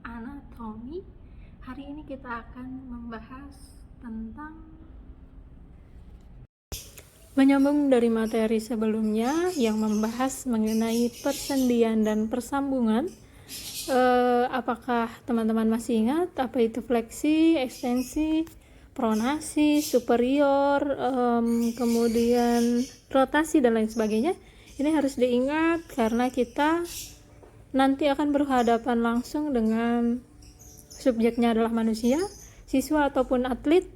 anatomi. Hari ini kita akan membahas tentang menyambung dari materi sebelumnya yang membahas mengenai persendian dan persambungan. Apakah teman-teman masih ingat apa itu fleksi, ekstensi, pronasi, superior, kemudian rotasi dan lain sebagainya? Ini harus diingat karena kita nanti akan berhadapan langsung dengan subjeknya adalah manusia, siswa ataupun atlet.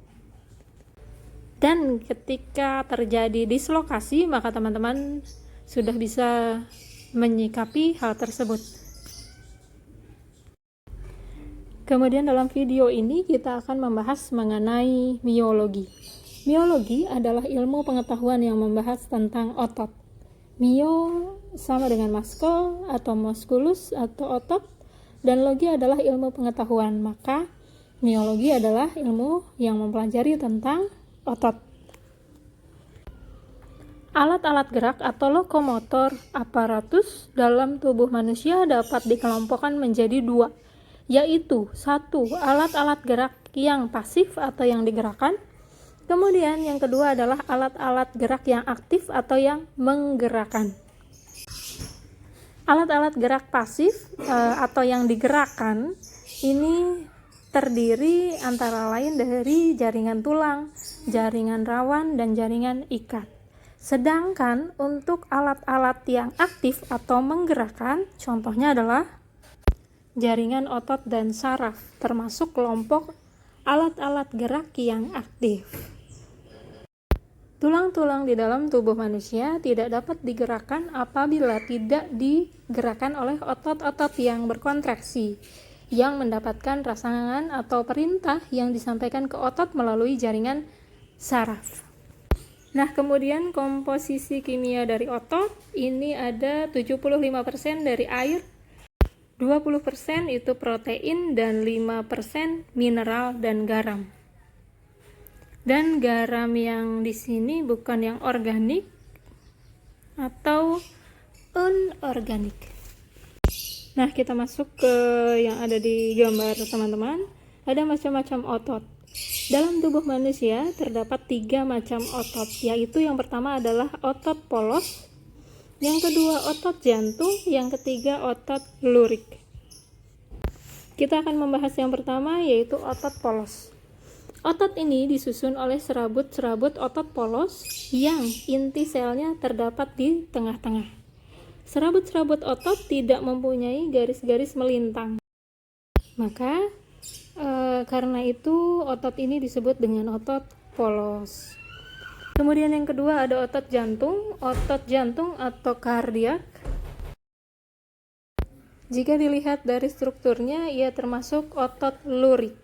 Dan ketika terjadi dislokasi, maka teman-teman sudah bisa menyikapi hal tersebut. Kemudian dalam video ini kita akan membahas mengenai miologi. Miologi adalah ilmu pengetahuan yang membahas tentang otot. Mio sama dengan muscle atau musculus atau otot, dan logi adalah ilmu pengetahuan. Maka miologi adalah ilmu yang mempelajari tentang otot. Alat-alat gerak atau lokomotor aparatus dalam tubuh manusia dapat dikelompokkan menjadi dua, yaitu satu, alat-alat gerak yang pasif atau yang digerakkan. Kemudian yang kedua adalah alat-alat gerak yang aktif atau yang menggerakkan. Alat-alat gerak pasif atau yang digerakkan ini terdiri antara lain dari jaringan tulang, jaringan rawan, dan jaringan ikat. Sedangkan untuk alat-alat yang aktif atau menggerakkan, contohnya adalah jaringan otot dan saraf, termasuk kelompok alat-alat gerak yang aktif. Tulang-tulang di dalam tubuh manusia tidak dapat digerakkan apabila tidak digerakkan oleh otot-otot yang berkontraksi, yang mendapatkan rangsangan atau perintah yang disampaikan ke otot melalui jaringan saraf. Nah, kemudian komposisi kimia dari otot ini ada 75% dari air, 20% itu protein, dan 5% mineral dan garam. Dan garam yang di sini bukan yang organik atau anorganik. Nah, kita masuk ke yang ada di gambar teman-teman. Ada macam-macam otot. Dalam tubuh manusia terdapat 3 macam otot, yaitu yang pertama adalah otot polos, yang kedua otot jantung, yang ketiga otot lurik. Kita akan membahas yang pertama, yaitu otot polos. Otot ini disusun oleh serabut-serabut otot polos yang inti selnya terdapat di tengah-tengah. Serabut-serabut otot tidak mempunyai garis-garis melintang. Maka karena itu otot ini disebut dengan otot polos. Kemudian yang kedua ada otot jantung. Otot jantung atau kardiak, jika dilihat dari strukturnya ia termasuk otot lurik.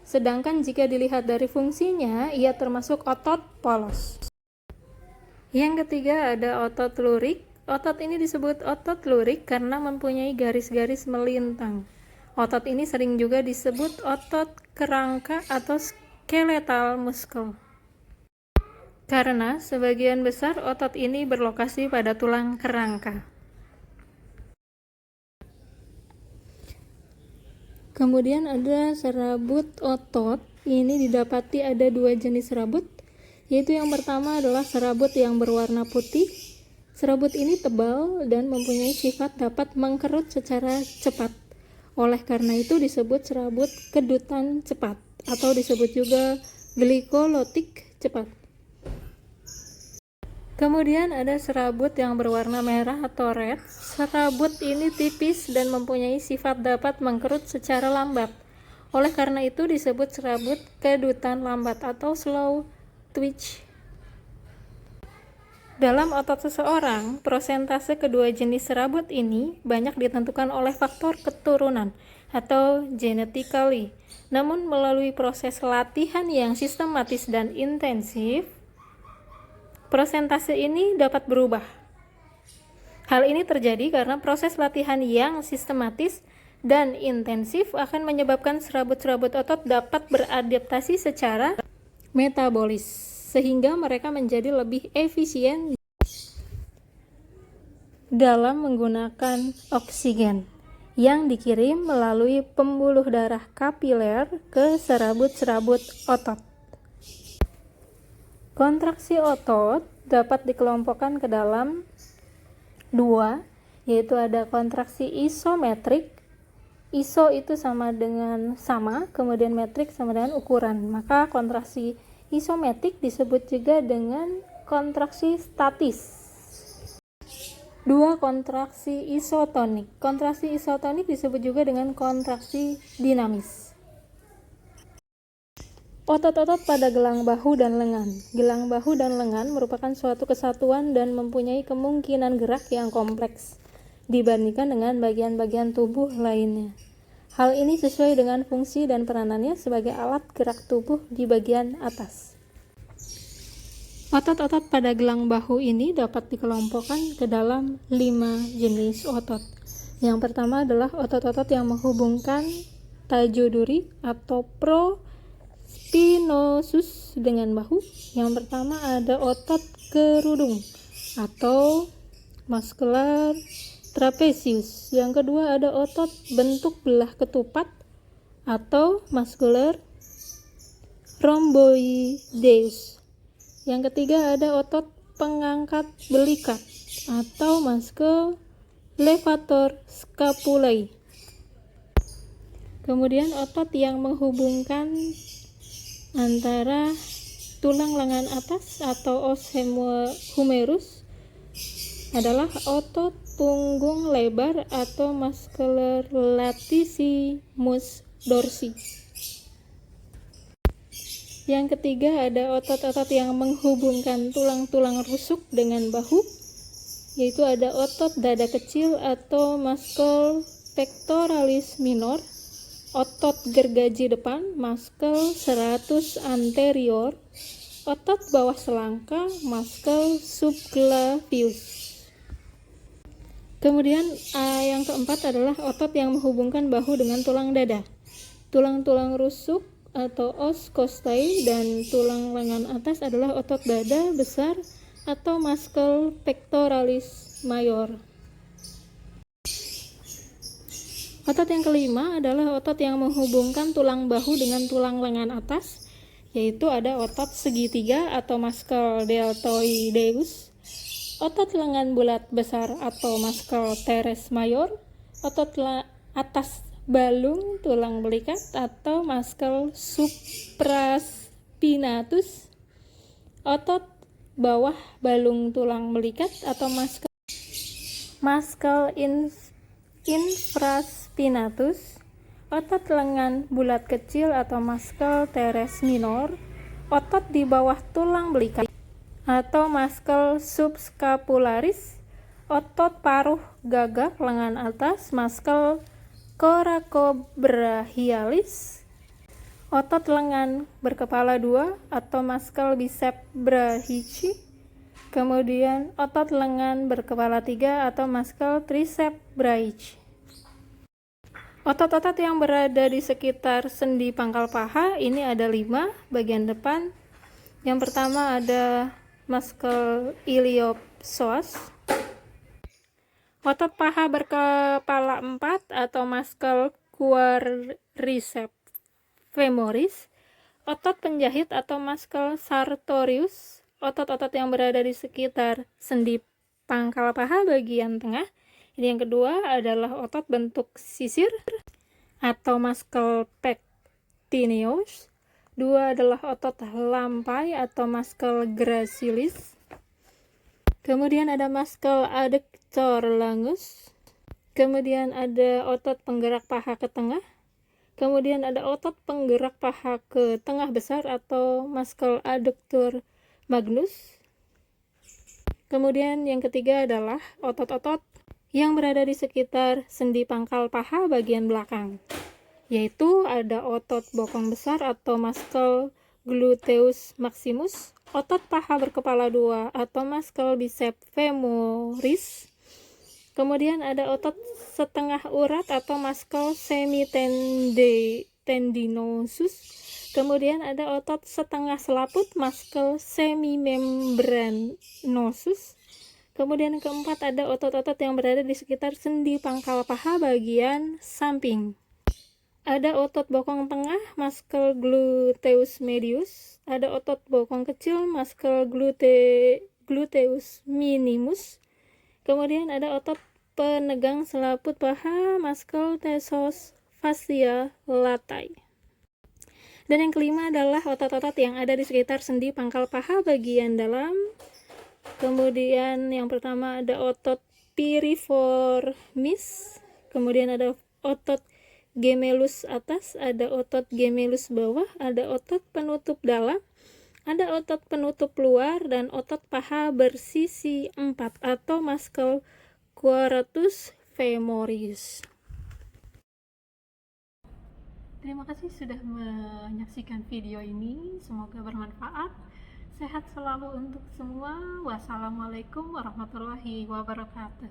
Sedangkan jika dilihat dari fungsinya ia termasuk otot polos. Yang ketiga ada otot lurik. Otot ini disebut otot lurik karena mempunyai garis-garis melintang. Otot ini sering juga disebut otot kerangka atau skeletal muscle. Karena sebagian besar otot ini berlokasi pada tulang kerangka. Kemudian ada serabut otot. Ini didapati ada 2 jenis serabut, yaitu yang pertama adalah serabut yang berwarna putih. Serabut ini tebal dan mempunyai sifat dapat mengkerut secara cepat. Oleh karena itu disebut serabut kedutan cepat atau disebut juga glikolitik cepat. Kemudian ada serabut yang berwarna merah atau red. Serabut ini tipis dan mempunyai sifat dapat mengkerut secara lambat. Oleh karena itu disebut serabut kedutan lambat atau slow twitch. Dalam otot seseorang, prosentase kedua jenis serabut ini banyak ditentukan oleh faktor keturunan atau genetically. Namun melalui proses latihan yang sistematis dan intensif, prosentase ini dapat berubah. Hal ini terjadi karena proses latihan yang sistematis dan intensif akan menyebabkan serabut-serabut otot dapat beradaptasi secara metabolis, sehingga mereka menjadi lebih efisien dalam menggunakan oksigen. yang dikirim melalui pembuluh darah kapiler ke serabut-serabut otot. Kontraksi otot dapat dikelompokkan ke dalam dua, yaitu ada kontraksi isometrik. Iso itu sama dengan sama, kemudian metrik sama dengan ukuran. Maka kontraksi isometrik disebut juga dengan kontraksi statis. Dua, kontraksi isotonik. Kontraksi isotonik disebut juga dengan kontraksi dinamis. Otot-otot pada gelang bahu dan lengan. Gelang bahu dan lengan merupakan suatu kesatuan dan mempunyai kemungkinan gerak yang kompleks dibandingkan dengan bagian-bagian tubuh lainnya. Hal ini sesuai dengan fungsi dan peranannya sebagai alat gerak tubuh di bagian atas. Otot-otot pada gelang bahu ini dapat dikelompokkan ke dalam 5 jenis otot. Yang pertama adalah otot-otot yang menghubungkan tajoduri atau prospinosus dengan bahu. Yang pertama ada otot kerudung atau muscular trapezius. Yang kedua ada otot bentuk belah ketupat atau muscular rhomboideus. Yang ketiga ada otot pengangkat belikat atau muscle levator scapulae. Kemudian otot yang menghubungkan antara tulang lengan atas atau os humerus adalah otot punggung lebar atau muscular latissimus dorsi. Yang ketiga ada otot-otot yang menghubungkan tulang-tulang rusuk dengan bahu, yaitu ada otot dada kecil atau muscle pectoralis minor, otot gergaji depan, muscle serratus anterior, otot bawah selangka, muscle subclavius. Kemudian yang keempat adalah otot yang menghubungkan bahu dengan tulang dada. Tulang-tulang rusuk atau os costae dan tulang lengan atas adalah otot dada besar atau muscle pectoralis mayor. Otot yang kelima adalah otot yang menghubungkan tulang bahu dengan tulang lengan atas, yaitu ada otot segitiga atau muscle deltoideus, otot lengan bulat besar atau muscle teres mayor, otot atas balung tulang belikat atau muscle supraspinatus, otot bawah balung tulang belikat atau muscle infraspinatus, otot lengan bulat kecil atau muscle teres minor, otot di bawah tulang belikat atau muscle subscapularis, otot paruh gagak lengan atas, muscle coracobrachialis, otot lengan berkepala dua atau muscle bicep brachii, kemudian otot lengan berkepala tiga atau muscle tricep brachii. Otot-otot yang berada di sekitar sendi pangkal paha ini ada 5 bagian depan. Yang pertama ada muscle iliopsoas, otot paha berkepala 4 atau muscle quadriceps femoris, otot penjahit atau muscle sartorius, otot-otot yang berada di sekitar sendi pangkal paha bagian tengah. Ini yang kedua adalah otot bentuk sisir atau muscle pectineus. Dua adalah otot lampai atau muscle gracilis. Kemudian ada muscle adductor longus. Kemudian ada otot penggerak paha ke tengah. Kemudian ada otot penggerak paha ke tengah besar atau muscle adductor magnus. Kemudian yang ketiga adalah otot-otot yang berada di sekitar sendi pangkal paha bagian belakang, yaitu ada otot bokong besar atau muscle gluteus maximus, otot paha berkepala dua atau muscle bicep femoris. Kemudian ada otot setengah urat atau muscle semitendinosus. Kemudian ada otot setengah selaput, muscle semimembranosus. Kemudian yang keempat ada otot-otot yang berada di sekitar sendi pangkal paha bagian samping. Ada otot bokong tengah, muscle gluteus medius. Ada otot bokong kecil, muscle gluteus minimus. Kemudian ada otot penegang selaput paha, muscle tessos fascia latae. Dan yang kelima adalah otot-otot yang ada di sekitar sendi pangkal paha bagian dalam. Kemudian yang pertama ada otot piriformis, kemudian ada otot gemellus atas, ada otot gemellus bawah, ada otot penutup dalam, ada otot penutup luar, dan otot paha bersisi 4 atau muscle quadratus femoris. Terima kasih sudah menyaksikan video ini, semoga bermanfaat. Sehat selalu untuk semua. Wassalamualaikum warahmatullahi wabarakatuh.